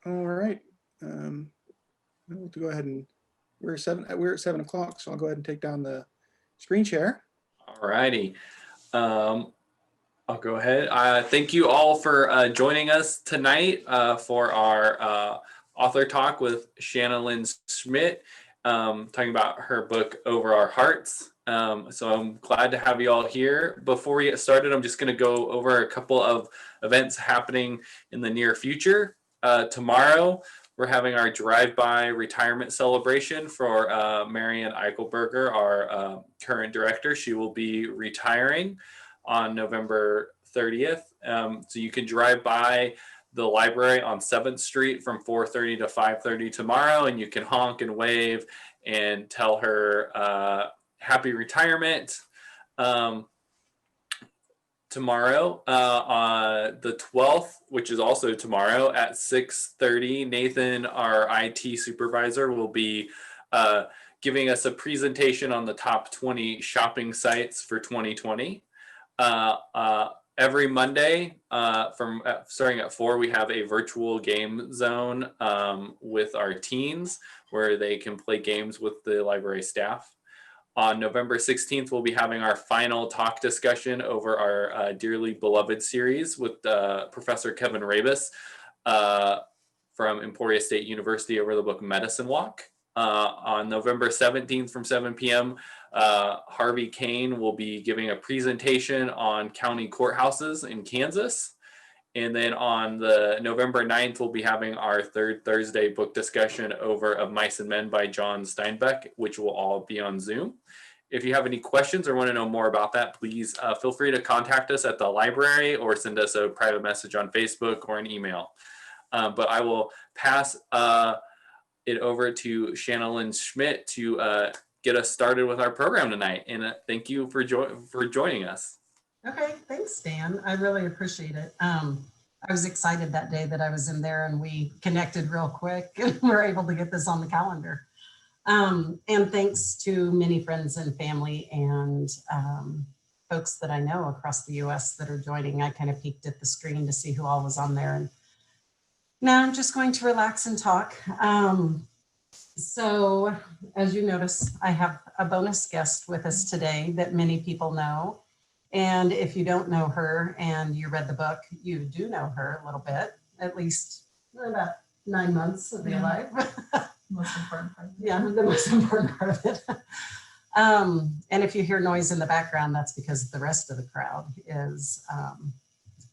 All right. We'll go ahead and we're at 7 o'clock, so I'll go ahead and take down the screen share. All righty. I'll go ahead. Thank you all for joining us tonight for our author talk with Shana Lynn Schmidt, talking about her book, Over Our Hearts. So I'm glad to have you all here. Before we get started, I'm just going to go over a couple of events happening in the near future. Tomorrow, we're having our drive-by retirement celebration for Marianne Eichelberger, our current director. She will be retiring on November 30th. So you can drive by the library on 7th Street from 4:30 to 5:30 tomorrow, and you can honk and wave and tell her happy retirement. Tomorrow, on the 12th, which is also tomorrow at 6:30, Nathan, our IT supervisor, will be giving us a presentation on the top 20 shopping sites for 2020. Every Monday, starting at 4, we have a virtual game zone with our teens where they can play games with the library staff. On November 16th, we'll be having our final talk discussion over our Dearly Beloved series with Professor Kevin Rabus from Emporia State University over the book Medicine Walk. On November 17th from 7 p.m., Harvey Kane will be giving a presentation on county courthouses in Kansas. And then on the November 9th, we'll be having our third Thursday book discussion over Of Mice and Men by John Steinbeck, which will all be on Zoom. If you have any questions or want to know more about that, please feel free to contact us at the library or send us a private message on Facebook or an email. But I will pass it over to Shana Lynn Schmidt to get us started with our program tonight. And thank you for joining us. Okay, thanks, Dan. I really appreciate it. I was excited that day that I was in there and we connected real quick and we're able to get this on the calendar. And thanks to many friends and family and folks that I know across the US that are joining. I kind of peeked at the screen to see who all was on there. And now I'm just going to relax and talk. So as you notice, I have a bonus guest with us today that many people know. And if you don't know her and you read the book, you do know her a little bit, at least about 9 months of your life. Most important part. Yeah, the most important part of it. And if you hear noise in the background, that's because the rest of the crowd is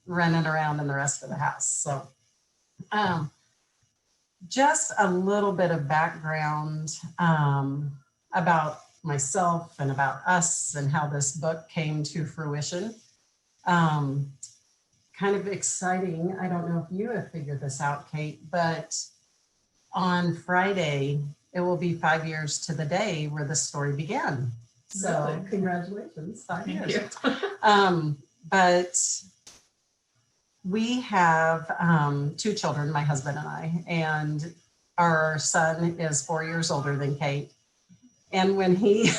running around in the rest of the house. So just a little bit of background about myself and about us and how this book came to fruition. Kind of exciting. I don't know if you have figured this out, Kate, but on Friday, it will be 5 years to the day where this story began. So Really? Congratulations, 5 years. Thank you. But we have 2 children, my husband and I, and our son is 4 years older than Kate. And when he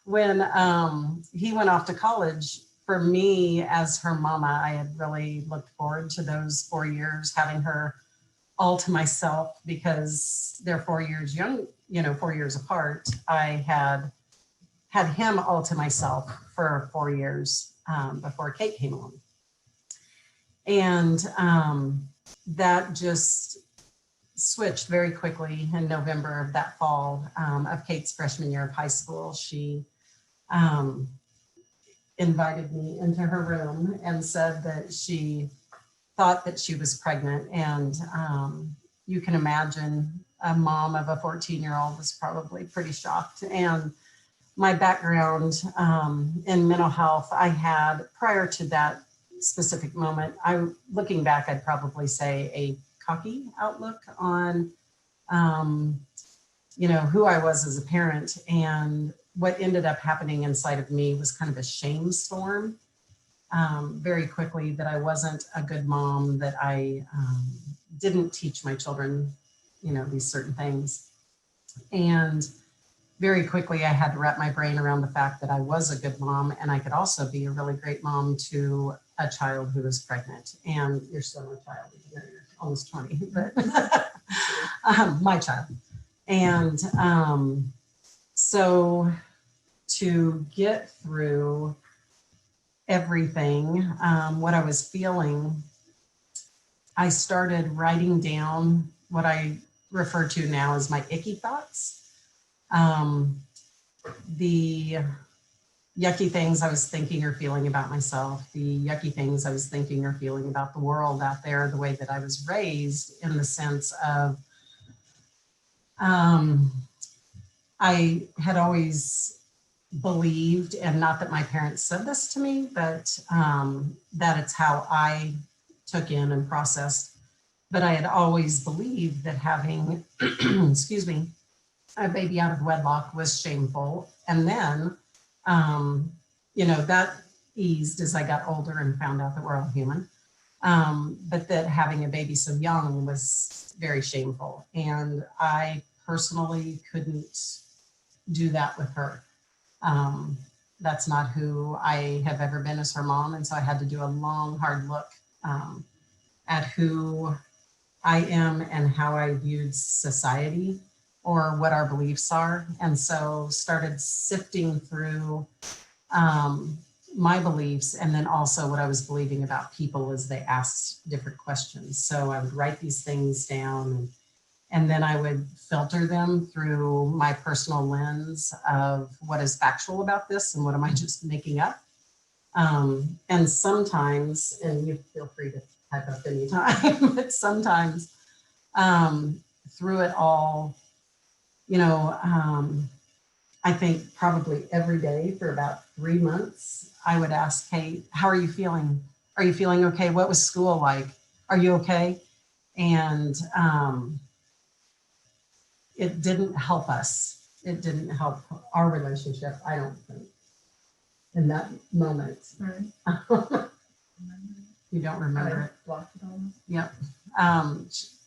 went off to college, for me as her mama, I had really looked forward to those 4 years, having her all to myself because they're 4 years young, 4 years apart. I had him all to myself for 4 years before Kate came along. And that just switched very quickly in November of that fall of Kate's freshman year of high school. She invited me into her room and said that she thought that she was pregnant. And you can imagine a mom of a 14-year-old was probably pretty shocked. And my background in mental health, I had prior to that specific moment, looking back, I'd probably say a cocky outlook on, who I was as a parent. And what ended up happening inside of me was kind of a shame storm very quickly, that I wasn't a good mom, that I didn't teach my children, these certain things. And very quickly, I had to wrap my brain around the fact that I was a good mom and I could also be a really great mom to a child who was pregnant, and you're still a child, even though you're almost 20, but my child. And so to get through everything, what I was feeling, I started writing down what I refer to now as my icky thoughts. The yucky things I was thinking or feeling about myself, the yucky things I was thinking or feeling about the world out there, the way that I was raised, in the sense of I had always believed, and not that my parents said this to me, but that it's how I took in and processed. But I had always believed that having, excuse me, a baby out of wedlock was shameful. And then, that eased as I got older and found out that we're all human. But that having a baby so young was very shameful. And I personally couldn't do that with her. That's not who I have ever been as her mom. And so I had to do a long, hard look at who I am and how I viewed society, or what our beliefs are. And so started sifting through my beliefs, and then also what I was believing about people as they asked different questions. So I would write these things down, and then I would filter them through my personal lens of what is factual about this and what am I just making up. And sometimes, and you feel free to type up anytime, but sometimes through it all, I think probably every day for about 3 months, I would ask Kate, how are you feeling? Are you feeling okay? What was school like? Are you okay? And it didn't help us. It didn't help our relationship, I don't think, in that moment. Right. You don't remember it? Blocked it all. Yep.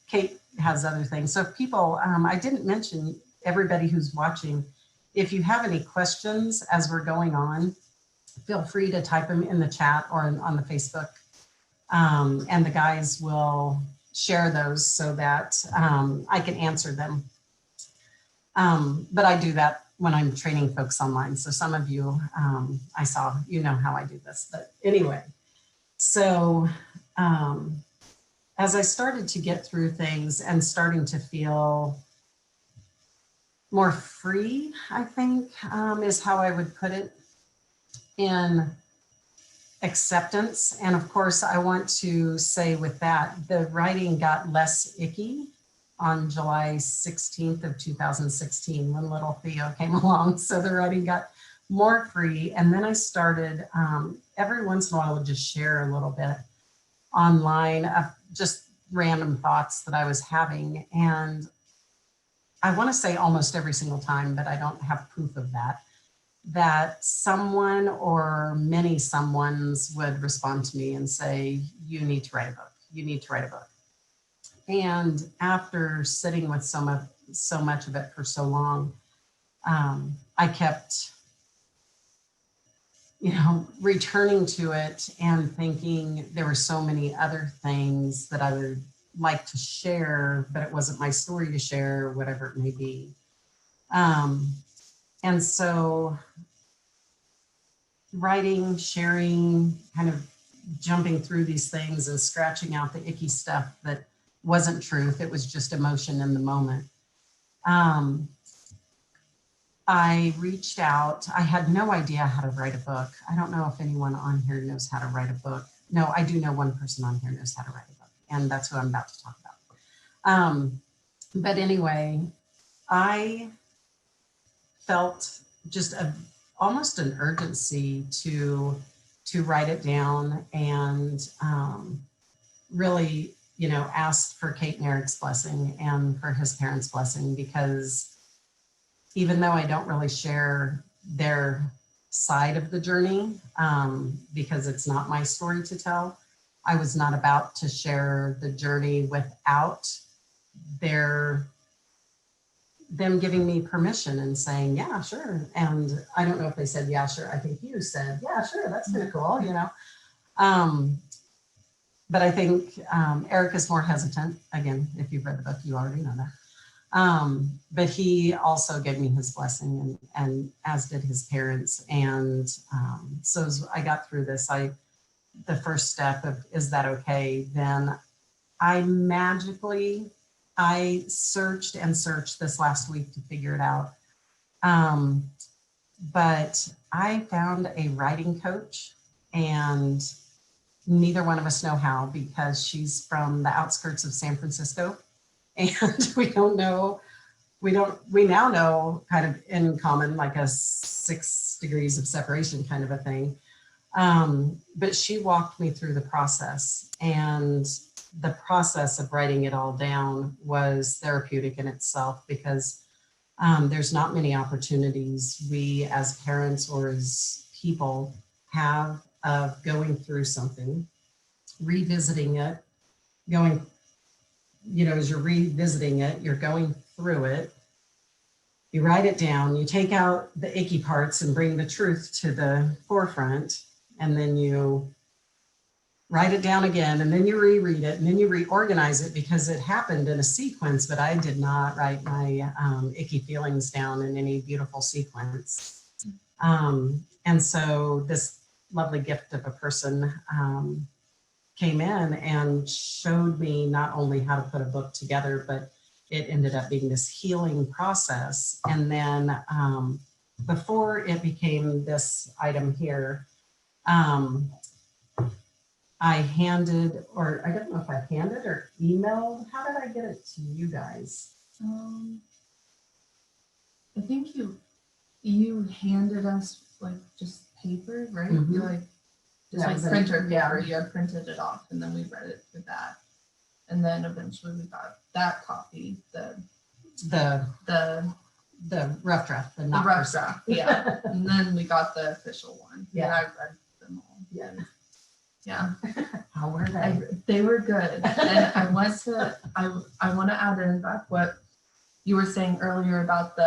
Kate has other things. So if people, I didn't mention everybody who's watching, if you have any questions as we're going on, feel free to type them in the chat or on the Facebook. And the guys will share those so that I can answer them. But I do that when I'm training folks online. So some of you, I saw, how I do this. But anyway, so as I started to get through things and starting to feel more free, I think, is how I would put it, in acceptance. And of course, I want to say with that, the writing got less icky on July 16th of 2016 when little Theo came along. So the writing got more free. And then I started, every once in a while, I would just share a little bit online of just random thoughts that I was having. And I want to say almost every single time, but I don't have proof of that someone or many someones would respond to me and say, you need to write a book. You need to write a book. And after sitting with so much of it for so long, I kept, returning to it and thinking there were so many other things that I would like to share, but it wasn't my story to share, whatever it may be. And so writing, sharing, kind of jumping through these things and scratching out the icky stuff that wasn't truth. It was just emotion in the moment. I reached out. I had no idea how to write a book. I don't know if anyone on here knows how to write a book. No, I do know one person on here knows how to write a book, and that's who I'm about to talk about. But anyway, I felt just almost an urgency to write it down and really, asked for Kate and Eric's blessing and for his parents' blessing, because even though I don't really share their side of the journey, because it's not my story to tell, I was not about to share the journey without them giving me permission and saying, yeah, sure. And I don't know if they said, yeah, sure. I think you said, yeah, sure. That's kind of cool, But I think Eric is more hesitant. Again, if you've read the book, you already know that. But he also gave me his blessing, and as did his parents. And so as I got through this, the first step of, is that okay? Then I searched and searched this last week to figure it out. But I found a writing coach, and neither one of us know how, because she's from the outskirts of San Francisco, and we now know kind of in common, like a 6 degrees of separation kind of a thing. But she walked me through the process, and the process of writing it all down was therapeutic in itself, because there's not many opportunities we as parents or as people have of going through something, revisiting it, as you're revisiting it, you're going through it, you write it down, you take out the icky parts and bring the truth to the forefront, and then you write it down again, and then you reread it, and then you reorganize it, because it happened in a sequence, but I did not write my icky feelings down in any beautiful sequence. And so this lovely gift of a person came in and showed me not only how to put a book together, but it ended up being this healing process. And then before it became this item here, I handed, or I don't know if I handed or emailed. How did I get it to you guys? I think you handed us like just paper, right? Mhm. You like just That like was it. printer paper. Yeah. You had printed it off, and then we read it through that, and then eventually we got that copy, the rough draft, the rough draft, yeah, and then we got the official one. Yeah. And I read them all. Yeah. Yeah. How were they? They were good. And I want to add in back what you were saying earlier about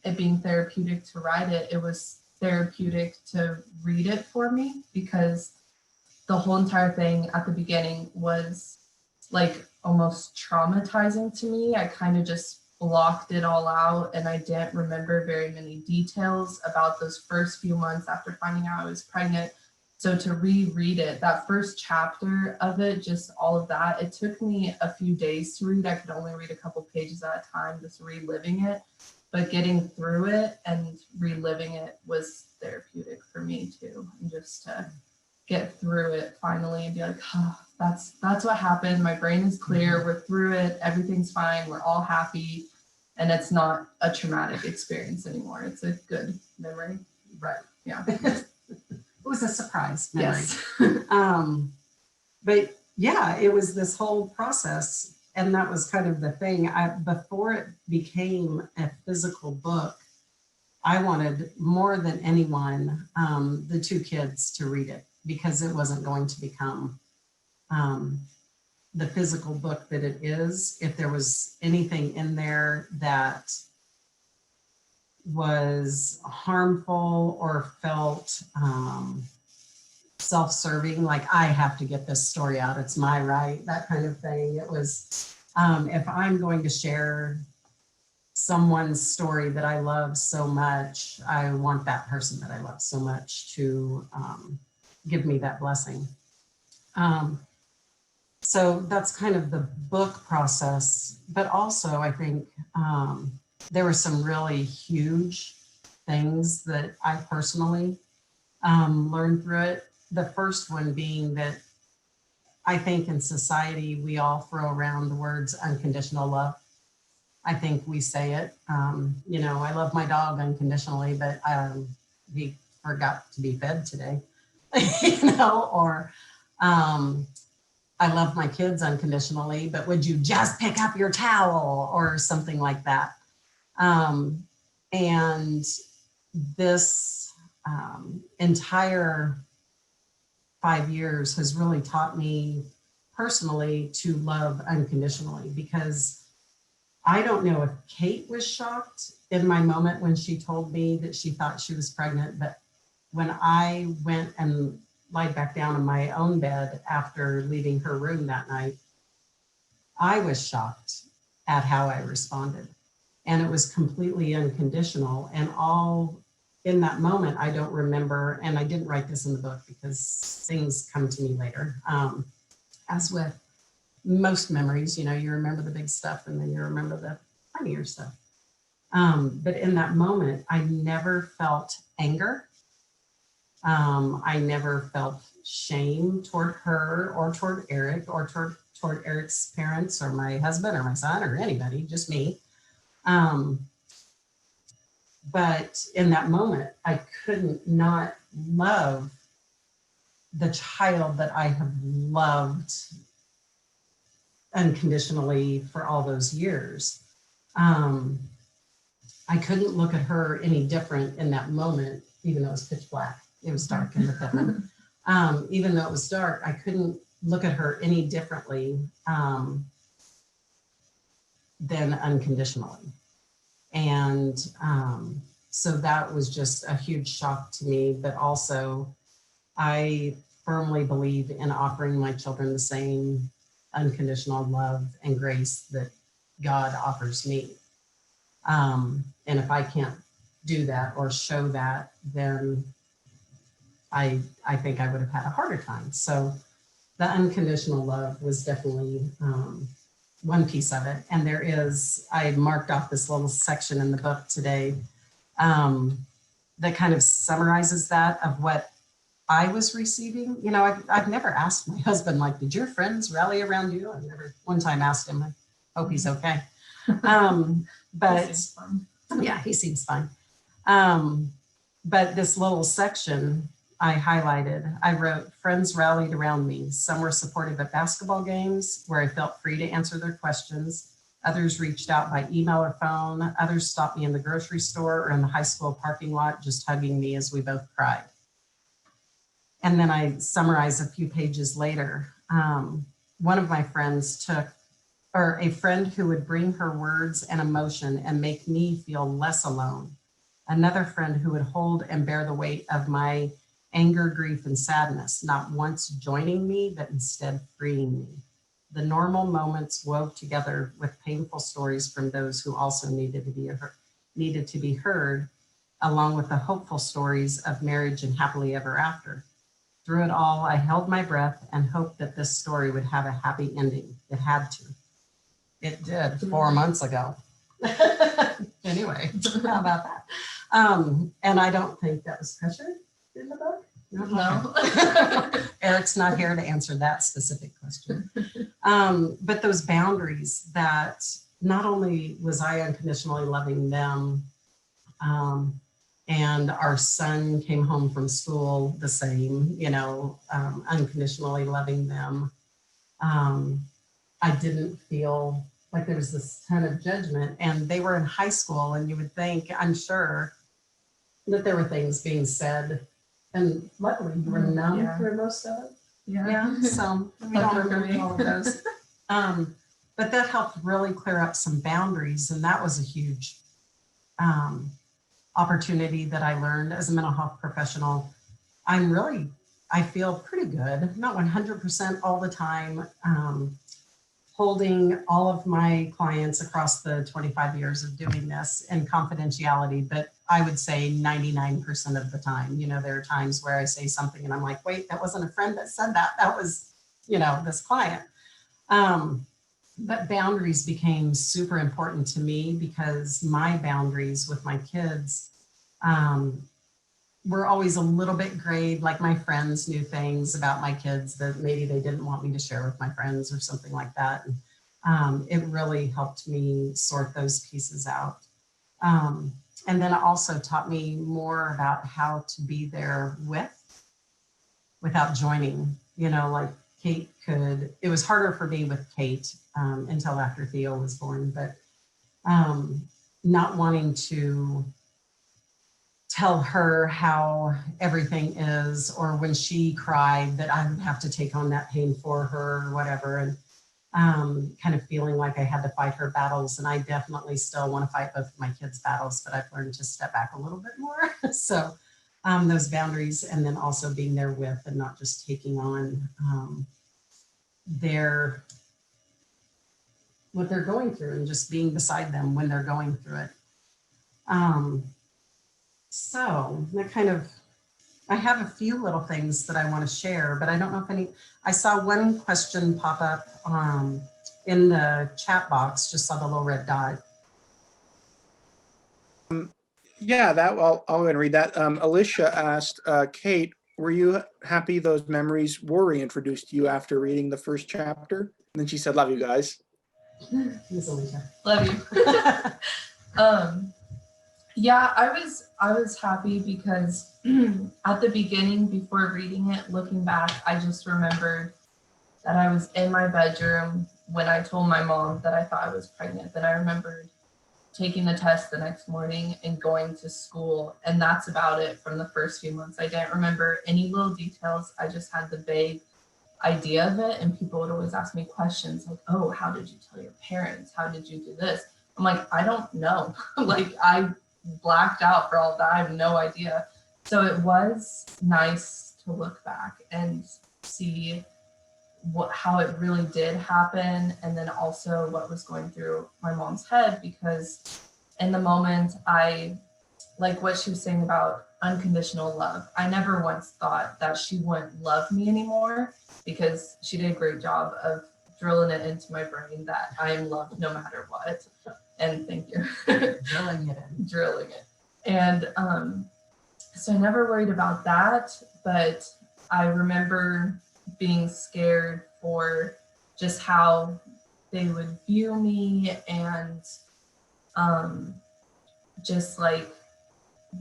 it being therapeutic to write it. It was therapeutic to read it for me, because the whole entire thing at the beginning was like almost traumatizing to me. I kind of just blocked it all out, and I didn't remember very many details about those first few months after finding out I was pregnant. So to reread it, that first chapter of it, just all of that, it took me a few days to read. I could only read a couple pages at a time, just reliving it. But getting through it and reliving it was therapeutic for me too. And just to get through it finally and be like, oh, that's what happened. My brain is clear. We're through it. Everything's fine. We're all happy. And it's not a traumatic experience anymore. It's a good memory. Right. Yeah. It was a surprise memory. Yes. But yeah, it was this whole process. And that was kind of the thing. Before it became a physical book, I wanted more than anyone, the 2 kids to read it, because it wasn't going to become the physical book that it is. If there was anything in there that was harmful or felt self-serving, like I have to get this story out, it's my right, that kind of thing. It was, if I'm going to share someone's story that I love so much, I want that person that I love so much to give me that blessing. So that's kind of the book process, but also I think there were some really huge things that I personally learned through it. The first one being that I think in society, we all throw around the words unconditional love. I think we say it, I love my dog unconditionally, but he forgot to be fed today, or I love my kids unconditionally, but would you just pick up your towel, or something like that. And this entire 5 years has really taught me personally to love unconditionally, because I don't know if Kate was shocked in my moment when she told me that she thought she was pregnant, but when I went and lied back down in my own bed after leaving her room that night, I was shocked at how I responded. And it was completely unconditional. And all in that moment, I don't remember, and I didn't write this in the book because things come to me later. As with most memories, you know, you remember the big stuff and then you remember the tinier stuff. But in that moment, I never felt anger. I never felt shame toward her or toward Eric or toward Eric's parents or my husband or my son or anybody, just me. But in that moment, I couldn't not love the child that I have loved unconditionally for all those years. I couldn't look at her any different in that moment, even though it was pitch black. It was dark in the bedroom. Even though it was dark, I couldn't look at her any differently than unconditionally. And so that was just a huge shock to me, but also I firmly believe in offering my children the same unconditional love and grace that God offers me. And if I can't do that or show that, then I think I would have had a harder time. So the unconditional love was definitely one piece of it. And there is, I marked off this little section in the book today that kind of summarizes that of what I was receiving. You know, I've never asked my husband, like, did your friends rally around you? I've never one time asked him. I hope he's okay. But yeah, he seems fine. But this little section I highlighted, I wrote, friends rallied around me. Some were supportive at basketball games where I felt free to answer their questions. Others reached out by email or phone. Others stopped me in the grocery store or in the high school parking lot, just hugging me as we both cried. And then I summarize a few pages later. One of my friends a friend who would bring her words and emotion and make me feel less alone. Another friend who would hold and bear the weight of my anger, grief, and sadness, not once joining me, but instead freeing me. The normal moments wove together with painful stories from those who also needed to be heard, along with the hopeful stories of marriage and happily ever after. Through it all, I held my breath and hoped that this story would have a happy ending. It had to. It did 4 months ago. Anyway, how about that? And I don't think that was pressured in the book. No. Eric's not here to answer that specific question. But those boundaries that not only was I unconditionally loving them, and our son came home from school the same, you know, unconditionally loving them. I didn't feel like there was this ton of judgment, and they were in high school, and you would think, I'm sure, that there were things being said, and luckily you were numb for most of it. Yeah, so we don't remember all of those. But that helped really clear up some boundaries, and that was a huge opportunity that I learned as a mental health professional. I feel pretty good, not 100% all the time, holding all of my clients across the 25 years of doing this in confidentiality, but I would say 99% of the time. You know, there are times where I say something and I'm like, wait, that wasn't a friend that said that. That was, you know, this client. But boundaries became super important to me because my boundaries with my kids were always a little bit grayed. Like my friends knew things about my kids that maybe they didn't want me to share with my friends or something like that. And it really helped me sort those pieces out. And then it also taught me more about how to be there without joining, you know, like Kate could, it was harder for me with Kate until after Theo was born, but not wanting to tell her how everything is, or when she cried that I would have to take on that pain for her or whatever. And kind of feeling like I had to fight her battles. And I definitely still want to fight both of my kids' battles, but I've learned to step back a little bit more. So those boundaries, and then also being there with and not just taking on what they're going through and just being beside them when they're going through it. So that kind of, I have a few little things that I want to share, but I don't know if I saw one question pop up in the chat box, just saw the little red dot. Yeah, I'll go ahead and read that. Alicia asked, Kate, were you happy those memories were reintroduced to you after reading the first chapter? And then she said, love you guys. Miss Alicia. Love you. Yeah, I was happy because at the beginning, before reading it, looking back, I just remembered that I was in my bedroom when I told my mom that I thought I was pregnant. Then I remembered taking the test the next morning and going to school. And that's about it from the first few months. I didn't remember any little details. I just had the vague idea of it. And people would always ask me questions like, oh, how did you tell your parents? How did you do this? I'm like, I don't know. Like, I blacked out for all of that. I have no idea. So it was nice to look back and see how it really did happen, and then also what was going through my mom's head, because in the moment, I like what she was saying about unconditional love. I never once thought that she wouldn't love me anymore, because she did a great job of drilling it into my brain that I am loved no matter what. And thank you. Drilling it. And so I never worried about that, but I remember being scared for just how they would view me, and just like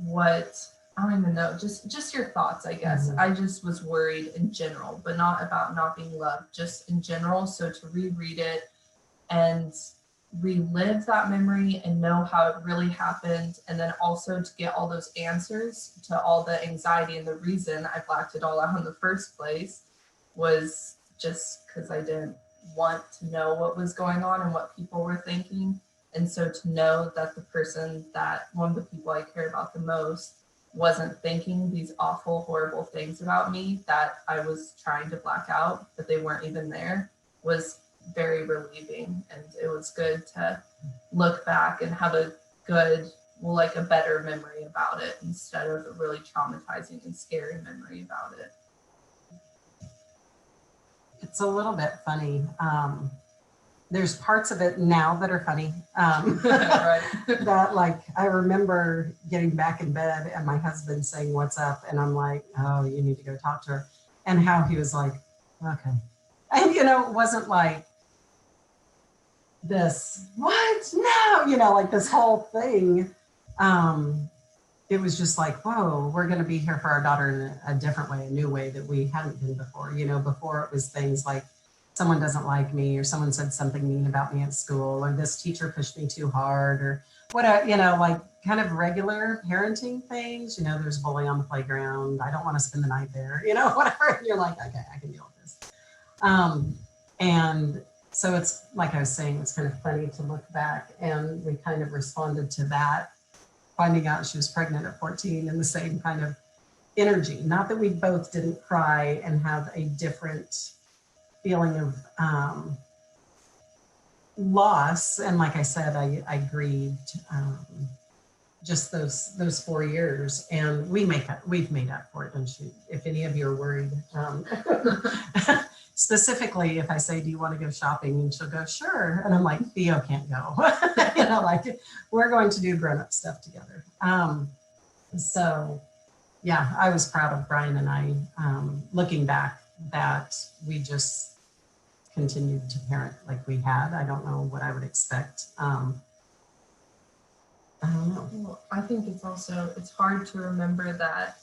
what, I don't even know, just your thoughts, I guess. I just was worried in general, but not about not being loved, just in general. So to reread it and relive that memory and know how it really happened, and then also to get all those answers to all the anxiety, and the reason I blacked it all out in the first place was just because I didn't want to know what was going on and what people were thinking. And so to know that the person, that one of the people I care about the most, wasn't thinking these awful, horrible things about me that I was trying to black out, but they weren't even there, was very relieving. And it was good to look back and have a good, well, like a better memory about it instead of a really traumatizing and scary memory about it. It's a little bit funny. There's parts of it now that are funny. Right. That, like, I remember getting back in bed and my husband saying, what's up? And I'm like, oh, you need to go talk to her. And how he was like, okay. And, you know, it wasn't like this, what? No, you know, like this whole thing. It was just like, whoa, we're going to be here for our daughter in a different way, a new way that we hadn't been before. You know, before it was things like someone doesn't like me, or someone said something mean about me at school, or this teacher pushed me too hard, or what, you know, like kind of regular parenting things. You know, there's bullying on the playground. I don't want to spend the night there, you know, whatever. And you're like, okay, I can deal with this. And so it's like I was saying, it's kind of funny to look back, and we kind of responded to that, finding out she was pregnant at 14 in the same kind of energy. Not that we both didn't cry and have a different feeling of loss. And like I said, I grieved just those 4 years, and we've made up for it, don't you? If any of you are worried. Specifically, if I say, do you want to go shopping? And she'll go, sure. And I'm like, Theo can't go. You know, like, we're going to do grown-up stuff together. So yeah, I was proud of Brian and I, looking back, that we just continued to parent like we had. I don't know what I would expect. I don't know. Well, I think it's hard to remember that,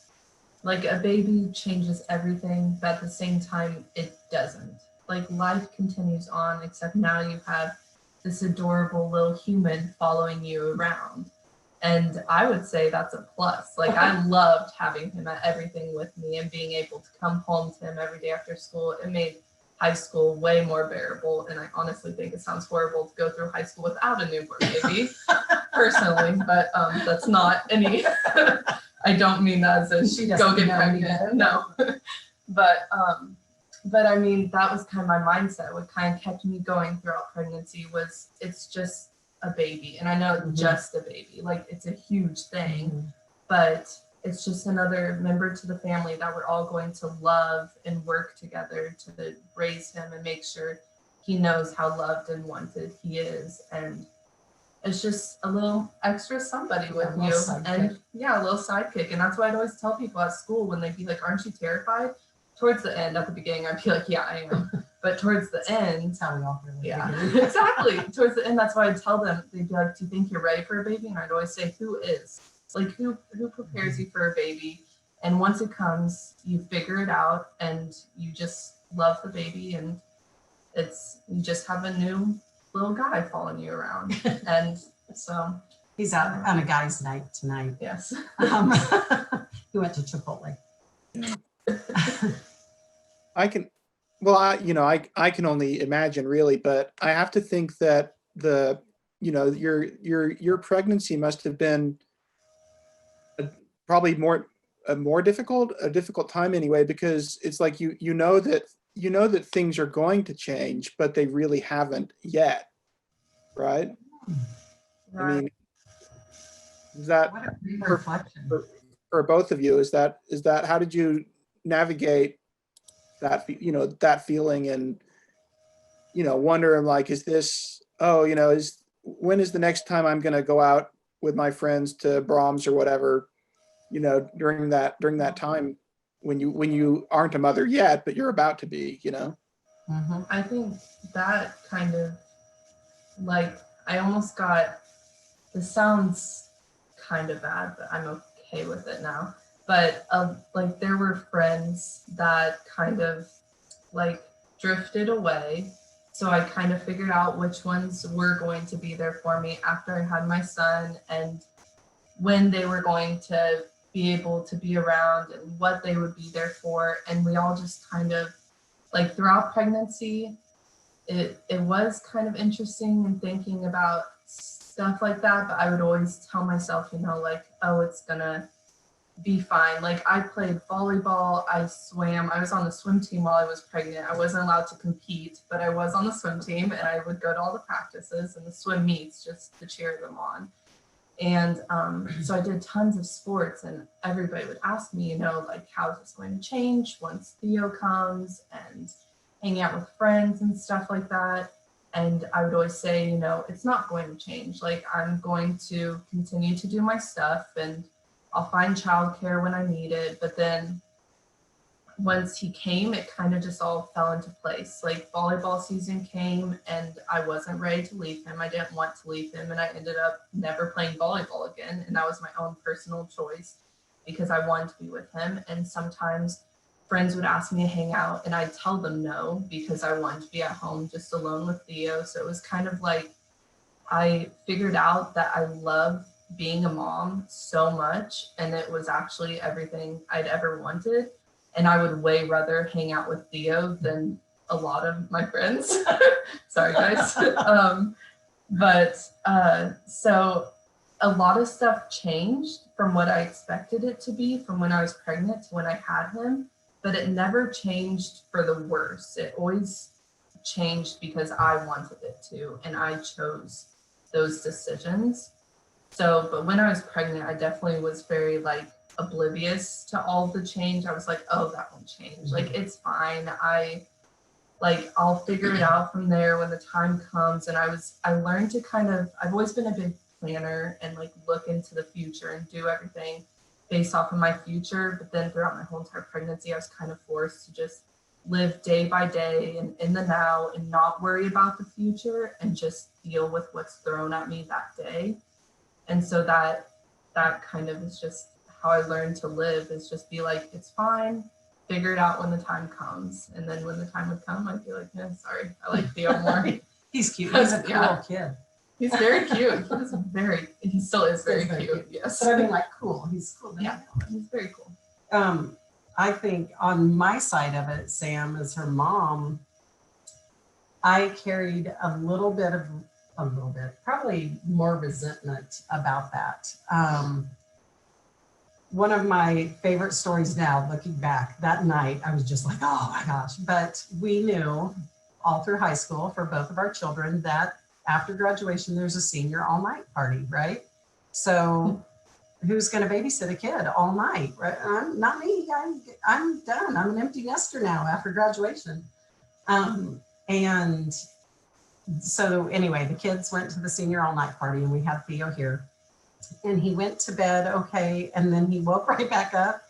like, a baby changes everything, but at the same time, it doesn't. Like, life continues on, except now you have this adorable little human following you around. And I would say that's a plus. Like, I loved having him at everything with me and being able to come home to him every day after school. It made high school way more bearable. And I honestly think it sounds horrible to go through high school without a newborn baby, personally, but that's not any, I don't mean that as a She doesn't go get know any better. pregnant. No. But I mean, that was kind of my mindset. What kind of kept me going throughout pregnancy was it's just a baby. And I know it's just a baby, like it's a huge thing, but it's just another member to the family that we're all going to love and work together to raise him and make sure he knows how loved and wanted he is. And it's just a little extra somebody with a little you. sidekick. And yeah, a little sidekick. And that's what I'd always tell people at school when they'd be like, aren't you terrified? Towards the end, at the beginning, I'd be like, yeah, I am. But towards the end, That's how we all feel. yeah, exactly. Towards the end, that's why I'd tell them, they'd be like, do you think you're ready for a baby? And I'd always say, who is? Like, who prepares you for a baby? And once it comes, you figure it out and you just love the baby, and you just have a new little guy following you around. And so He's out on a guy's night tonight. yes. He went to Chipotle. Yeah. I can, well, I can only imagine really, but I have to think that your pregnancy must have been probably a difficult time anyway, because it's like you know that things are going to change, but they really haven't yet, right? I mean, is that What a great reflection. for both of you? Is that how did you navigate that that feeling and wondering like, is this when is the next time I'm going to go out with my friends to Brahms or whatever, during that time when you aren't a mother yet, but you're about to be, I think that kind of like, I almost got, this sounds kind of bad, but I'm okay with it now. But like there were friends that kind of like drifted away. So I kind of figured out which ones were going to be there for me after I had my son, and when they were going to be able to be around and what they would be there for. And we all just kind of like throughout pregnancy, it was kind of interesting and thinking about stuff like that. But I would always tell myself, like, oh, it's gonna be fine. Like I played volleyball, I swam, I was on the swim team while I was pregnant. I wasn't allowed to compete, but I was on the swim team, and I would go to all the practices and the swim meets just to cheer them on. And so I did tons of sports, and everybody would ask me, like, how is this going to change once Theo comes, and hanging out with friends and stuff like that. And I would always say, it's not going to change. Like, I'm going to continue to do my stuff, and I'll find childcare when I need it. But then once he came, it kind of just all fell into place. Like volleyball season came, and I wasn't ready to leave him. I didn't want to leave him, and I ended up never playing volleyball again. And that was my own personal choice because I wanted to be with him. And sometimes friends would ask me to hang out, and I'd tell them no because I wanted to be at home just alone with Theo. So it was kind of like I figured out that I love being a mom so much, and it was actually everything I'd ever wanted. And I would way rather hang out with Theo than a lot of my friends. Sorry, guys. So a lot of stuff changed from what I expected it to be from when I was pregnant to when I had him, but it never changed for the worse. It always changed because I wanted it to, and I chose those decisions. So, but when I was pregnant, I definitely was very like oblivious to all the change. I was like, oh, that won't change. Like, it's fine. I'll figure it out from there when the time comes. And I learned to I've always been a big planner and like look into the future and do everything based off of my future. But then throughout my whole entire pregnancy, I was kind of forced to just live day by day and in the now and not worry about the future and just deal with what's thrown at me that day. And so that kind of is just how I learned to live, is just be like, it's fine, figure it out when the time comes. And then when the time would come, I'd be like, yeah, sorry, I like Theo more. He's cute. He's a cool Yeah. kid. He's very cute. He still is very cute. Yes. But I mean, like, cool. He's cool. Yeah, he's very cool. I think on my side of it, Sam, as her mom, I carried a little bit, probably more resentment about that. one of my favorite stories now, looking back, that night, I was just like, oh my gosh. But we knew all through high school for both of our children that after graduation, there's a senior all night party, right? So who's going to babysit a kid all night, right? Not me. I'm done. I'm an empty nester now after graduation. And so anyway, the kids went to the senior all night party and we had Theo here. And he went to bed okay, and then he woke right back up.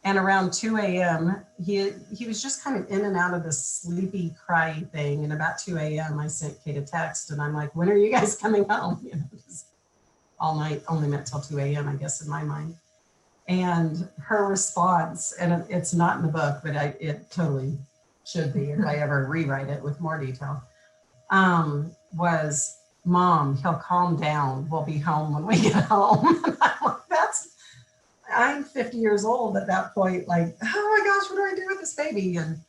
And around 2 a.m., he was just kind of in and out of this sleepy, cryy thing. And about 2 a.m., I sent Kaete a text, and I'm like, when are you guys coming home? You know, just all night only meant till 2 a.m., I guess, in my mind. And her response, and it's not in the book, but it totally should be if I ever rewrite it with more detail, was, Mom, he'll calm down. We'll be home when we get home. And I'm like, I'm 50 years old at that point. Like, oh my gosh, what do I do with this baby? And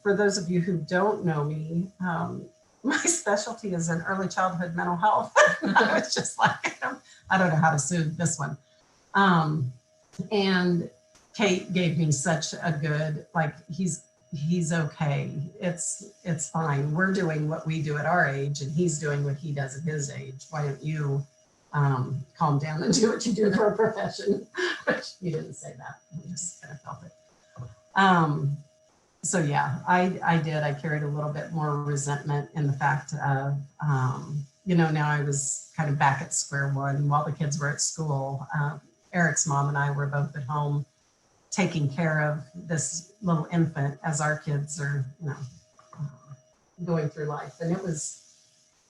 for those of you who don't know me, my specialty is in early childhood mental health. I was just like, I don't know how to soothe this one. And Kate gave me such a good, like, he's okay. It's fine. We're doing what we do at our age, and he's doing what he does at his age. Why don't you calm down and do what you do for a profession? You didn't say that. I just kind of felt it. So yeah, I did. I carried a little bit more resentment in the fact of, now I was kind of back at square one while the kids were at school. Eric's mom and I were both at home taking care of this little infant as our kids are, going through life. And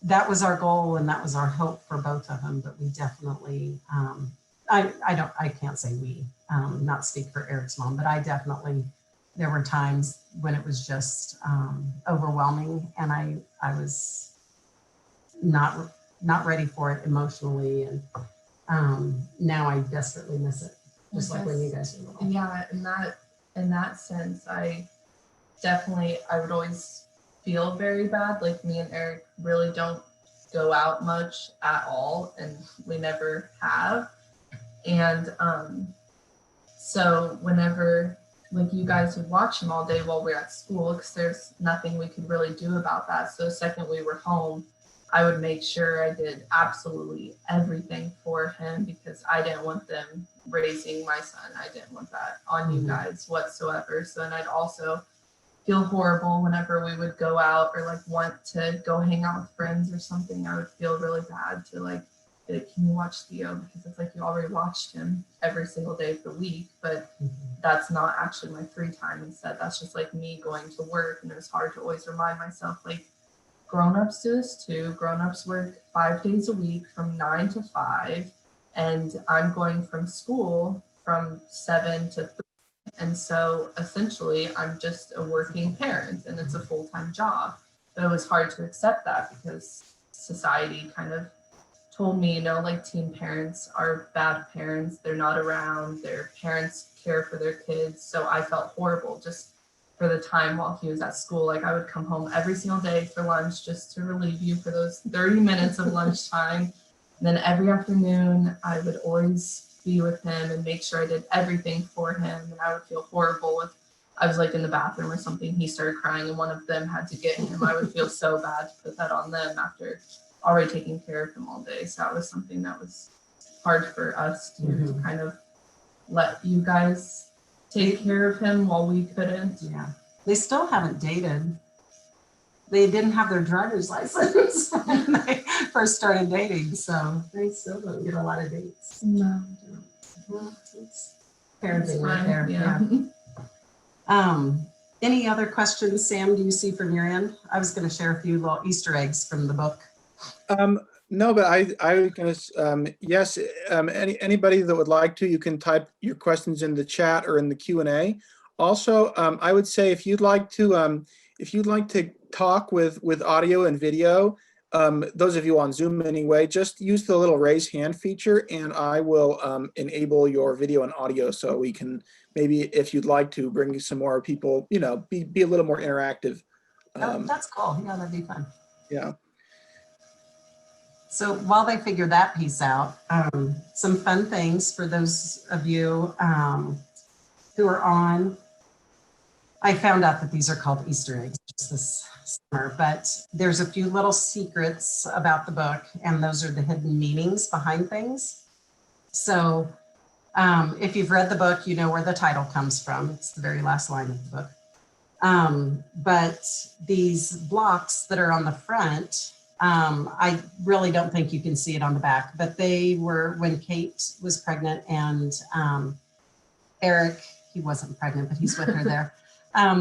that was our goal and that was our hope for both of them. But we definitely, I can't say we, not speak for Eric's mom, but I definitely, there were times when it was just overwhelming, and I was not ready for it emotionally. And now I desperately miss it. Just like when you guys were little. Yeah, in that sense, I would always feel very bad. Like, me and Eric really don't go out much at all, and we never have. And so whenever, like, you guys would watch him all day while we were at school, because there's nothing we could really do about that. So the second we were home, I would make sure I did absolutely everything for him, because I didn't want them raising my son. I didn't want that on you guys whatsoever. So, and I'd also feel horrible whenever we would go out or like want to go hang out with friends or something. I would feel really bad to like, can you watch Theo? Because it's like, you already watched him every single day of the week, but that's not actually my free time. Instead, that's just like me going to work. And it was hard to always remind myself, like, grown-ups do this too. Grown-ups work 5 days a week from 9 to 5. And I'm going from school from 7 to 3. And so essentially I'm just a working parent, and it's a full-time job. But it was hard to accept that because society kind of told me, like, teen parents are bad parents. They're not around. Their parents care for their kids. So I felt horrible just for the time while he was at school. Like, I would come home every single day for lunch just to relieve you for those 30 minutes of lunchtime. And then every afternoon I would always be with him and make sure I did everything for him. And I would feel horrible if I was like in the bathroom or something, he started crying and one of them had to get him. I would feel so bad to put that on them after already taking care of him all day. So that was something that was hard for us to kind of let you guys take care of him while we couldn't. Yeah. They still haven't dated. They didn't have their driver's license when they first started dating, so they still don't get a lot of dates. No. Well, it's parenting right there. Any other questions, Sam, do you see from your end? I was going to share a few little Easter eggs from the book. No, but I was going to, yes, anybody that would like to, you can type your questions in the chat or in the Q&A. Also, I would say if you'd like to talk with audio and video, those of you on Zoom anyway, just use the little raise hand feature and I will enable your video and audio so we can maybe, if you'd like to, bring some more people, be a little more interactive. That's cool. Yeah, that'd be fun. Yeah. So while they figure that piece out, some fun things for those of you who are on. I found out that these are called Easter eggs just this summer, but there's a few little secrets about the book, and those are the hidden meanings behind things. So if you've read the book, you know where the title comes from. It's the very last line of the book. But these blocks that are on the front, I really don't think you can see it on the back, but they were when Kate was pregnant and Eric, he wasn't pregnant, but he's with her there.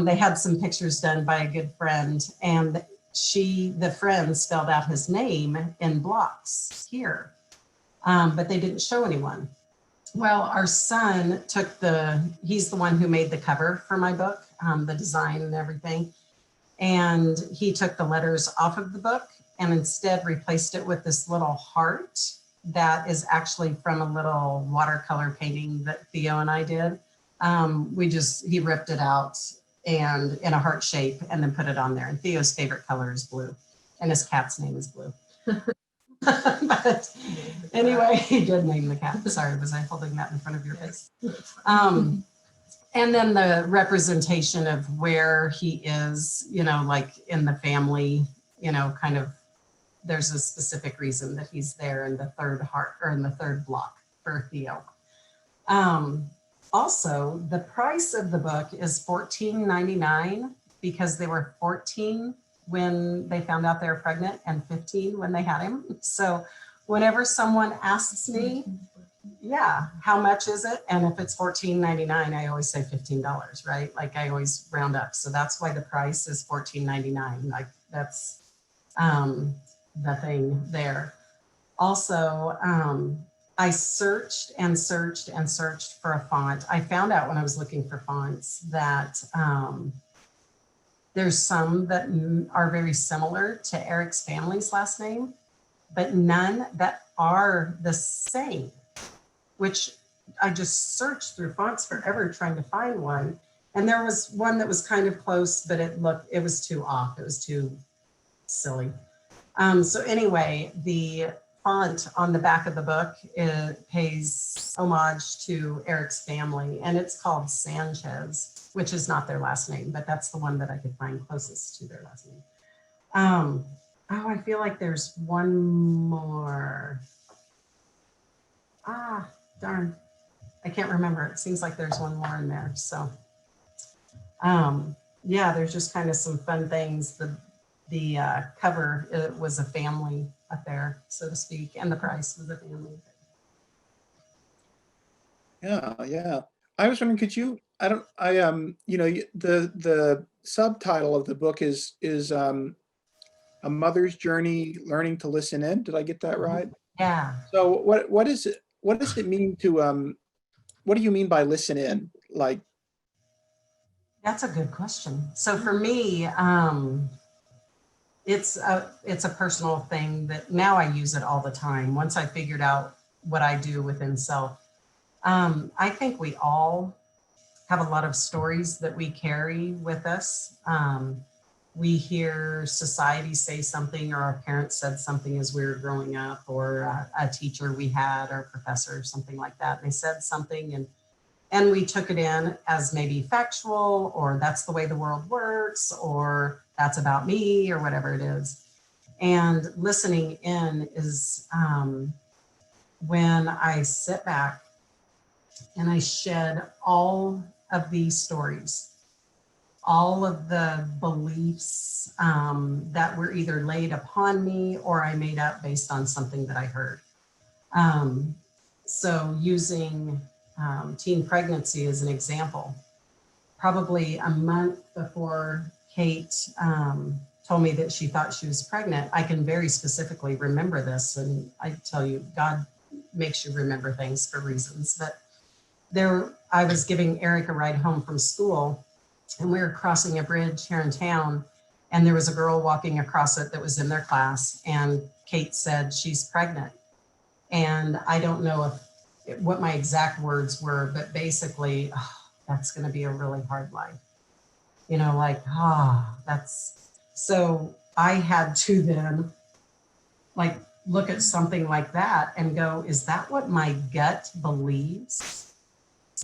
They had some pictures done by a good friend, and the friend spelled out his name in blocks here, but they didn't show anyone. Well, our son he's the one who made the cover for my book, the design and everything. And he took the letters off of the book and instead replaced it with this little heart that is actually from a little watercolor painting that Theo and I did. He ripped it out and in a heart shape and then put it on there. And Theo's favorite color is blue and his cat's name is Blue. But anyway, he did name the cat. Sorry, was I holding that in front of your face? And then the representation of where he is, like in the family, kind of, there's a specific reason that he's there in the third heart or in the third block for Theo. Also, the price of the book is $14.99 because they were 14 when they found out they were pregnant and 15 when they had him. So whenever someone asks me, yeah, how much is it? And if it's $14.99, I always say $15, right? Like I always round up. So that's why the price is $14.99. Like that's the thing there. Also, I searched and searched and searched for a font. I found out when I was looking for fonts that there's some that are very similar to Eric's family's last name, but none that are the same, which I just searched through fonts forever trying to find one. And there was one that was kind of close, but it was too off. It was too silly. So anyway, the font on the back of the book, it pays homage to Eric's family, and it's called Sanchez, which is not their last name, but that's the one that I could find closest to their last name. I feel like there's one more. Darn, I can't remember. It seems like there's one more in there. So yeah, there's just kind of some fun things. The cover, it was a family affair, so to speak, and the price was a family affair. Yeah. I was wondering, the subtitle of the book is A Mother's Journey Learning to Listen In. Did I get that right? Yeah. So what does it mean to what do you mean by listen in? Like, That's a good question. So for me, it's a personal thing that now I use it all the time. Once I figured out what I do within self, I think we all have a lot of stories that we carry with us. We hear society say something, or our parents said something as we were growing up, or a teacher we had, or a professor, or something like that. They said something and we took it in as maybe factual, or that's the way the world works, or that's about me, or whatever it is. And listening in is when I sit back and I shed all of these stories, all of the beliefs that were either laid upon me or I made up based on something that I heard. So using teen pregnancy as an example, probably a month before Kate told me that she thought she was pregnant, I can very specifically remember this. And I tell you, God makes you remember things for reasons. But I was giving Eric a ride home from school, and we were crossing a bridge here in town, and there was a girl walking across it that was in their class, and Kate said she's pregnant. And I don't know what my exact words were, but basically, that's going to be a really hard life. So I had to then, like, look at something like that and go, is that what my gut believes?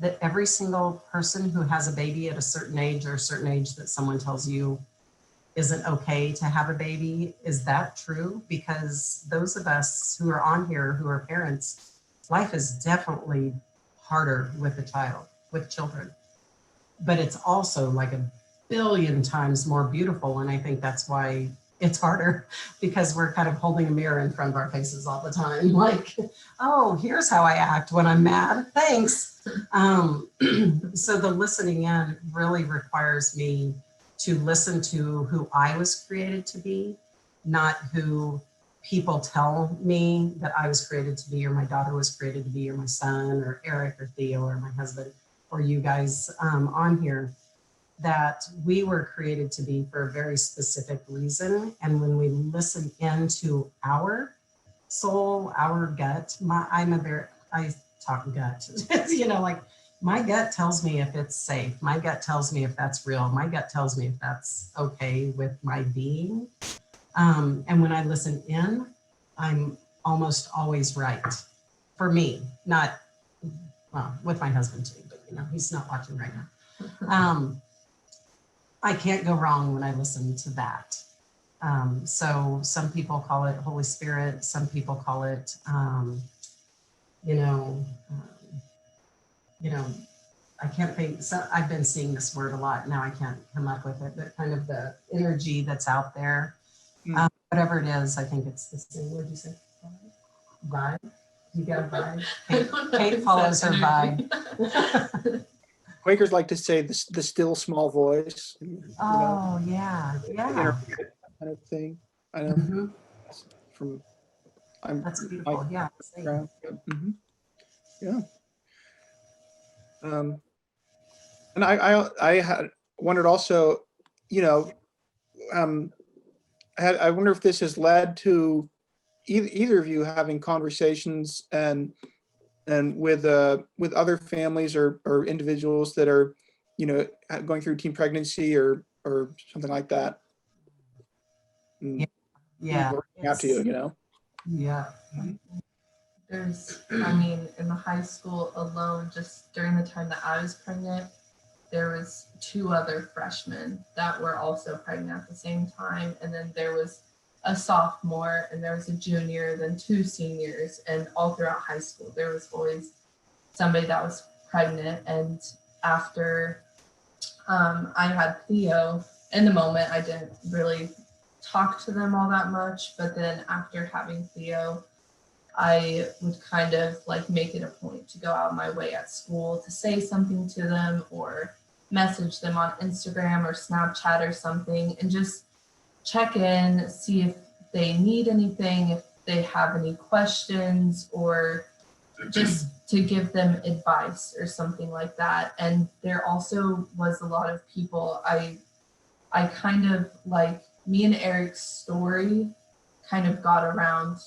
That every single person who has a baby at a certain age or a certain age that someone tells you isn't okay to have a baby, is that true? Because those of us who are on here who are parents, life is definitely harder with a child, with children, but it's also like a billion times more beautiful. And I think that's why it's harder, because we're kind of holding a mirror in front of our faces all the time. Like, oh, here's how I act when I'm mad. Thanks. So the listening in really requires me to listen to who I was created to be, not who people tell me that I was created to be, or my daughter was created to be, or my son, or Eric, or Theo, or my husband, or you guys on here. That we were created to be for a very specific reason. And when we listen into our soul, our gut, I talk gut, like my gut tells me if it's safe. My gut tells me if that's real. My gut tells me if that's okay with my being. And when I listen in, I'm almost always right for me, not, well, with my husband too, but he's not watching right now. I can't go wrong when I listen to that. So some people call it Holy Spirit. Some people call it, I can't think. So I've been seeing this word a lot. Now I can't come up with it, but kind of the energy that's out there. Whatever it is, I think it's the same. What did you say? Vibe? You got a vibe? Kate follows her vibe. Quakers like to say the still small voice. Oh, yeah. Kind of thing. I know. Mm-hmm. That's beautiful. Yeah. Background. Mm-hmm. Yeah. And I had wondered also, I wonder if this has led to either of you having conversations and with other families or individuals that are, going through teen pregnancy or something like that. Yeah. Out to you, Yeah. There's, in the high school alone, just during the time that I was pregnant, there was 2 other freshmen that were also pregnant at the same time. And then there was a sophomore, and there was a junior, then 2 seniors. And all throughout high school, there was always somebody that was pregnant. And after I had Theo, in the moment, I didn't really talk to them all that much. But then after having Theo, I would kind of like make it a point to go out of my way at school to say something to them or message them on Instagram or Snapchat or something, and just check in, see if they need anything, if they have any questions, or just to give them advice or something like that. And there also was a lot of people, I kind of like, me and Eric's story kind of got around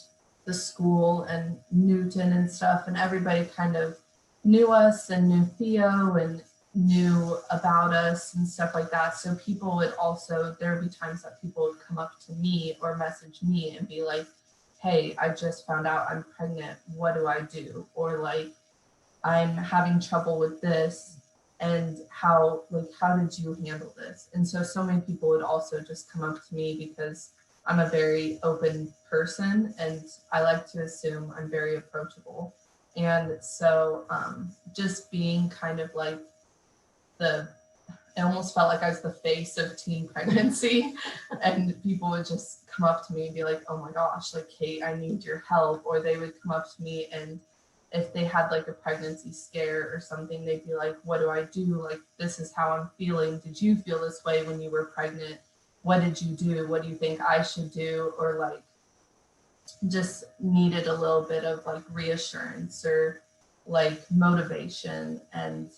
the school and Newton and stuff, and everybody kind of knew us and knew Theo and knew about us and stuff like that. So people would also, there would be times that people would come up to me or message me and be like, hey, I just found out I'm pregnant. What do I do? Or like, I'm having trouble with this, and how did you handle this? And so many people would also just come up to me because I'm a very open person, and I like to assume I'm very approachable. And so just being kind of like it almost felt like I was the face of teen pregnancy, and people would just come up to me and be like, oh my gosh, like, Kate, I need your help. Or they would come up to me, and if they had like a pregnancy scare or something, they'd be like, what do I do? Like, this is how I'm feeling. Did you feel this way when you were pregnant? What did you do? What do you think I should do? Or like, just needed a little bit of like reassurance or like motivation, and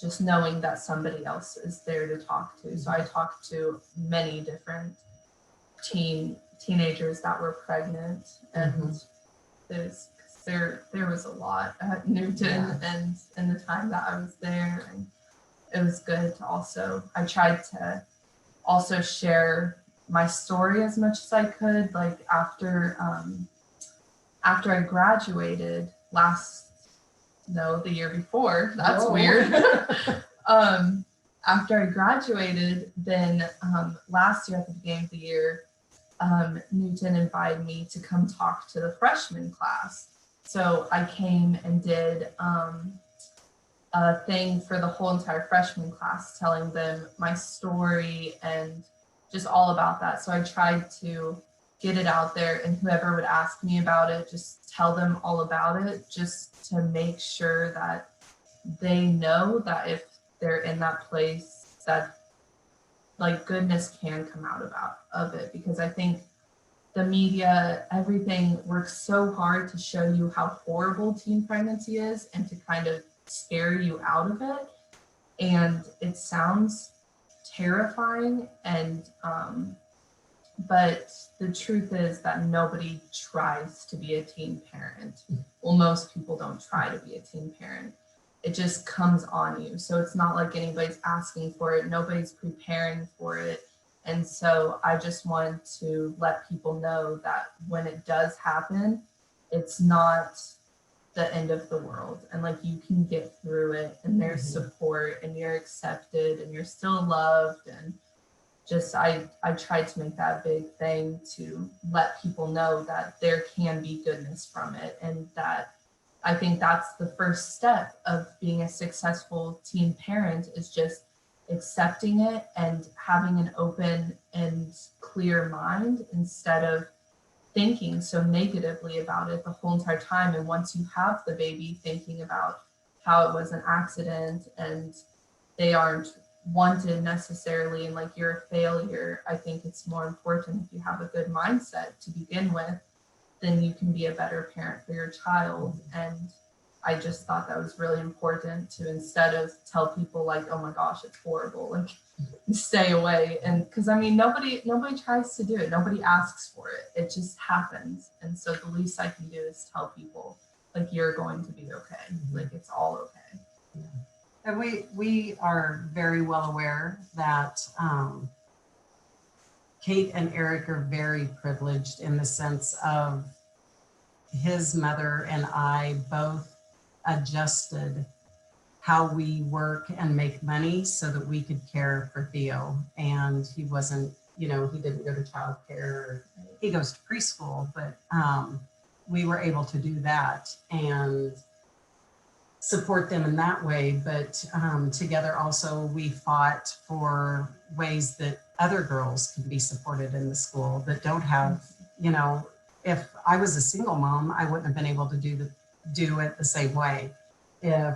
just knowing that somebody else is there to talk to. So I talked to many different teenagers that were pregnant, and there was a lot at Newton and in the time that I was there, and it was good to also, I tried to also share my story as much as I could. Like after after I graduated the year before, that's Whoa. weird. After I graduated, then last year at the beginning of the year, Newton invited me to come talk to the freshman class. So I came and did a thing for the whole entire freshman class, telling them my story and just all about that. So I tried to get it out there, and whoever would ask me about it, just tell them all about it, just to make sure that they know that if they're in that place, that like goodness can come out of it. Because I think the media, everything works so hard to show you how horrible teen pregnancy is and to kind of scare you out of it. And it sounds terrifying, and but the truth is that nobody tries to be a teen parent. Well, most people don't try to be a teen parent. It just comes on you. So it's not like anybody's asking for it. Nobody's preparing for it. And so I just want to let people know that when it does happen, it's not the end of the world. And like, you can get through it, and there's support, and you're accepted, and you're still loved. And just, I tried to make that a big thing to let people know that there can be goodness from it. And that I think that's the first step of being a successful teen parent, is just accepting it and having an open and clear mind instead of thinking so negatively about it the whole entire time. And once you have the baby, thinking about how it was an accident and they aren't wanted necessarily, and like you're a failure. I think it's more important if you have a good mindset to begin with, then you can be a better parent for your child. And I just thought that was really important to, instead of tell people like, oh my gosh, it's horrible, like stay away. And because I mean, nobody tries to do it. Nobody asks for it. It just happens. And so the least I can do is tell people like, you're going to be okay. Like, it's all okay. Yeah. And we are very well aware that Kate and Eric are very privileged in the sense of his mother and I both adjusted how we work and make money so that we could care for Theo. And he wasn't, he didn't go to childcare. He goes to preschool, but we were able to do that and support them in that way. But together also, we fought for ways that other girls can be supported in the school that don't have, if I was a single mom, I wouldn't have been able to do it the same way. If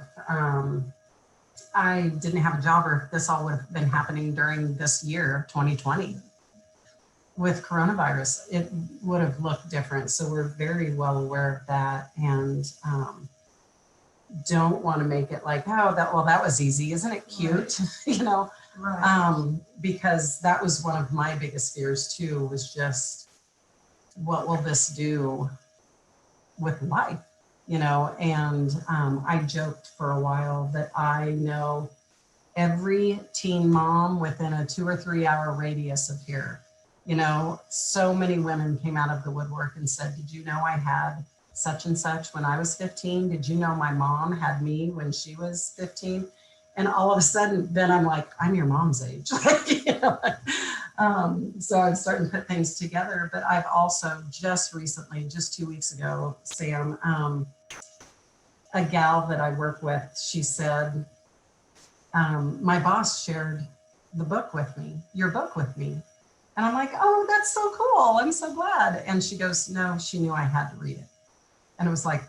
I didn't have a job, or if this all would have been happening during this year, 2020, with coronavirus, it would have looked different. So we're very well aware of that, and don't want to make it like, oh, that was easy. Isn't it cute? Right. Right. Because that was one of my biggest fears too, was just, what will this do with life? And I joked for a while that I know every teen mom within a 2 or 3 hour radius of here. So many women came out of the woodwork and said, did you know I had such and such when I was 15? Did you know my mom had me when she was 15? And all of a sudden, then I'm like, I'm your mom's age. So I'm starting to put things together. But I've also just recently, just 2 weeks ago, Sam, a gal that I work with, she said, my boss shared the book with me, your book with me. And I'm like, oh, that's so cool. I'm so glad. And she goes, no, she knew I had to read it. And it was like,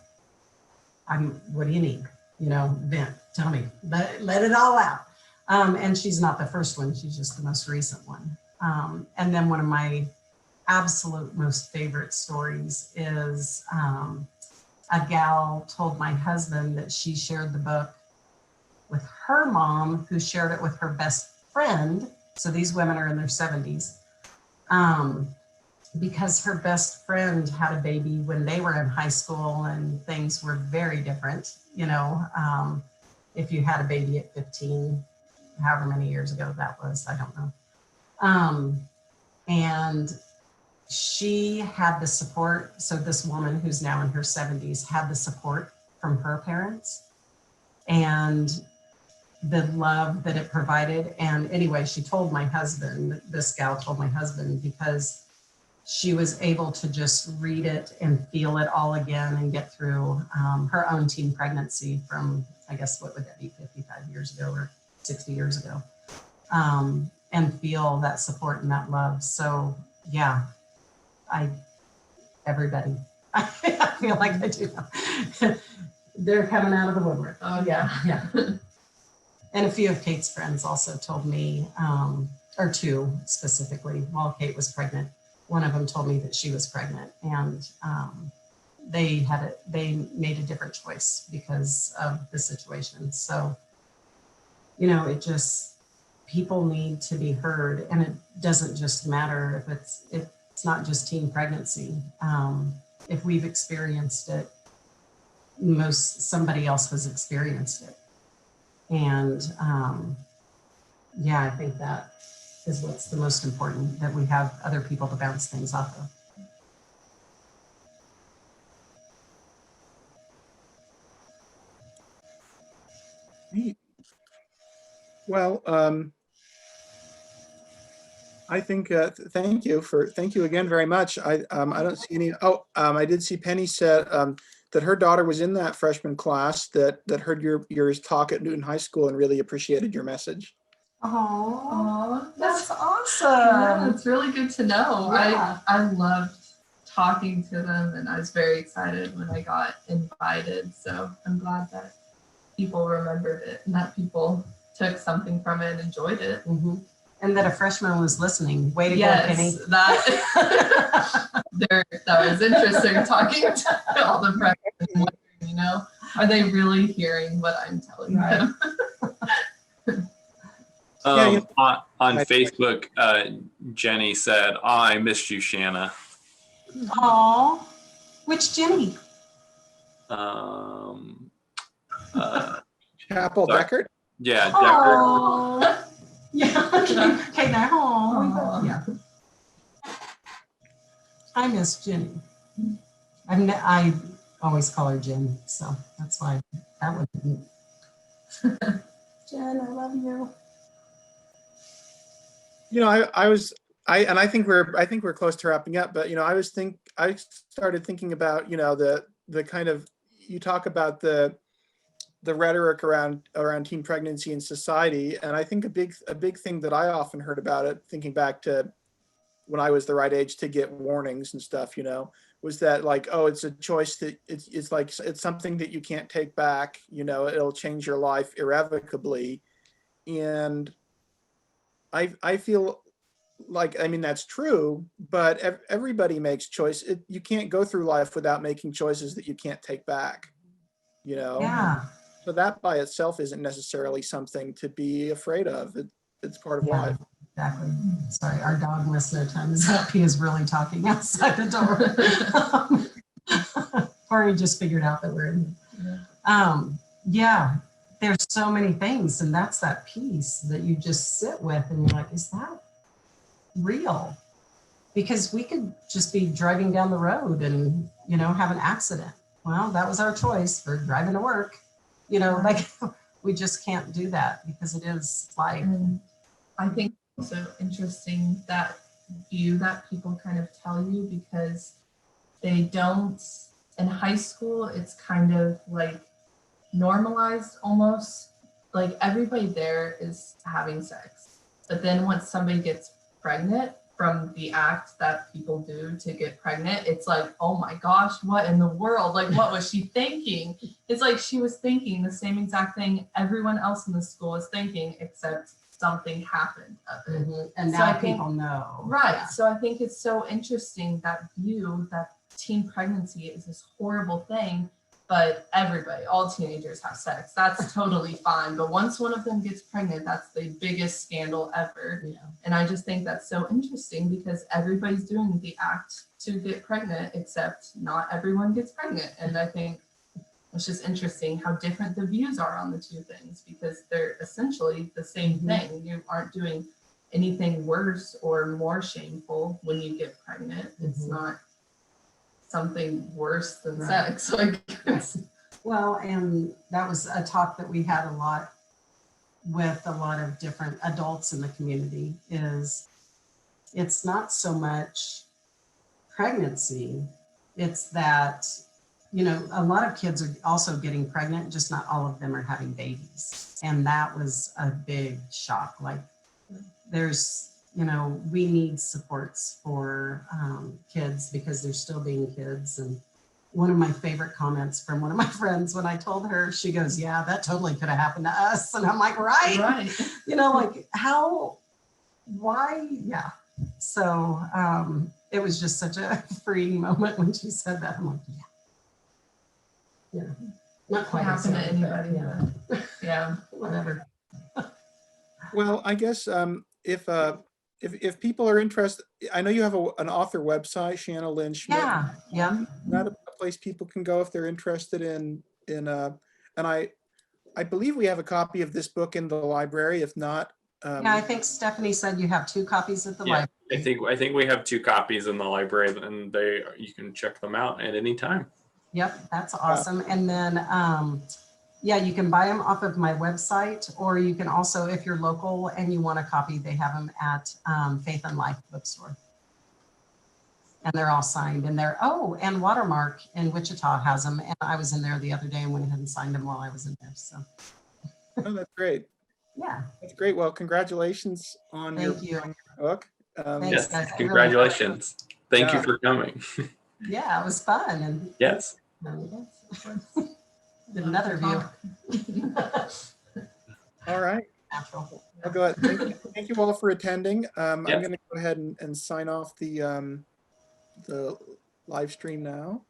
what do you need? Vent, tell me, let it all out. And she's not the first one. She's just the most recent one. And then one of my absolute most favorite stories is a gal told my husband that she shared the book with her mom, who shared it with her best friend. So these women are in their 70s. Because her best friend had a baby when they were in high school, and things were very different. If you had a baby at 15, however many years ago that was, I don't know. And she had the support. So this woman who's now in her 70s had the support from her parents and the love that it provided. And anyway, she told my husband, this gal told my husband, because she was able to just read it and feel it all again and get through her own teen pregnancy from, I guess, what would that be, 55 years ago or 60 years ago, and feel that support and that love. So yeah, everybody, I feel like I do know. They're coming out of the woodwork. Oh, Yeah. And a few of Kate's friends also told me, or two specifically, while Kate was pregnant, one of them told me that she was pregnant, and they made a different choice because of the situation. So, you know, it just, people need to be heard, and it doesn't just matter if it's not just teen pregnancy. If we've experienced it, somebody else has experienced it. And yeah, I think that is what's the most important, that we have other people to bounce things off of. Neat. Well, I think thank you again very much. I don't see any. I did see Penny said that her daughter was in that freshman class that heard your talk at Newton High School and really appreciated your message. Oh, that's awesome. Yeah, it's really good to know. Yeah. I loved talking to them, and I was very excited when I got invited. So I'm glad that people remembered it and that people took something from it and enjoyed it. Mm-hmm. And that a freshman was listening. Way to go, Penny. That was interesting, talking to all the freshmen, wondering, you know, are they really hearing what I'm telling them? On Facebook, Jenny said, I missed you, Shana. Oh, which Jenny? Chapel Sorry. Deckard? Yeah, Decker. Oh, yeah. Okay, now. Aw. Yeah. I miss Jenny. I always call her Jen, so that's why that would be. Jen, I love you. You know, I think we're close to wrapping up, but you know, I started thinking about, you know, the kind of, you talk about the rhetoric around teen pregnancy in society, and I think a big thing that I often heard about it, thinking back to when I was the right age to get warnings and stuff, you know, was that like, oh, it's a choice that it's like, it's something that you can't take back, you know, it'll change your life irrevocably. And I feel like, I mean, that's true, but everybody makes choice. You can't go through life without making choices that you can't take back, you know? Yeah. So that by itself isn't necessarily something to be afraid of. It's part of Yeah, life. exactly. Sorry, our dog must know time is up. He is really talking outside the door. Or he just figured out that we're in. Yeah, there's so many things, and that's that piece that you just sit with and you're like, is that real? Because we could just be driving down the road and, you know, have an accident. Well, that was our choice for driving to work. You know, like we just can't do that because it is life. And I think it's also interesting that view that people kind of tell you, because they don't, in high school, it's kind of like normalized almost, like everybody there is having sex. But then once somebody gets pregnant, from the act that people do to get pregnant, it's like, oh my gosh, what in the world? Like, what was she thinking? It's like she was thinking the same exact thing everyone else in the school is thinking, except something happened of it. Mm-hmm. And now people know. Right. Yeah. So I think it's so interesting, that view that teen pregnancy is this horrible thing, but everybody, all teenagers have sex. That's totally fine. But once one of them gets pregnant, that's the biggest scandal ever. Yeah. And I just think that's so interesting, because everybody's doing the act to get pregnant, except not everyone gets pregnant. And I think it's just interesting how different the views are on the two things, because they're essentially the same thing. You aren't doing anything worse or more shameful when you get pregnant. It's not something worse than sex, I guess. Well, and that was a talk that we had a lot with a lot of different adults in the community, is it's not so much pregnancy, it's that, you know, a lot of kids are also getting pregnant, just not all of them are having babies. And that was a big shock. Like, there's, you know, we need supports for kids because they're still being kids. And one of my favorite comments from one of my friends, when I told her, she goes, yeah, that totally could have happened to us. And I'm like, right. You know, like, how, why? Yeah. So it was just such a freeing moment when she said that. I'm like, yeah. Not quite happen to anybody. Yeah. Yeah. Whatever. Well, I guess if people are interested, I know you have an author website, Shana Lynn Schmidt. Yeah. Is that a place people can go if they're interested in and I believe we have a copy of this book in the library. If not, Yeah, I think Stephanie said you have 2 copies at the library. I think we have 2 copies in the library, and you can check them out at any time. Yep, that's awesome. And then, yeah, you can buy them off of my website, or you can also, if you're local and you want a copy, they have them at Faith and Life bookstore. And they're all signed, and and Watermark in Wichita has them. And I was in there the other day and went ahead and signed them while I was in there. So. Oh, that's great. Yeah. That's great. Well, congratulations on your book. Thanks, guys. Congratulations. Thank you for coming. Yeah, it was fun. And yes. Did another view. All right. Natural. I'll go ahead. Thank you all for attending. I'm going to go ahead and sign off the live stream now.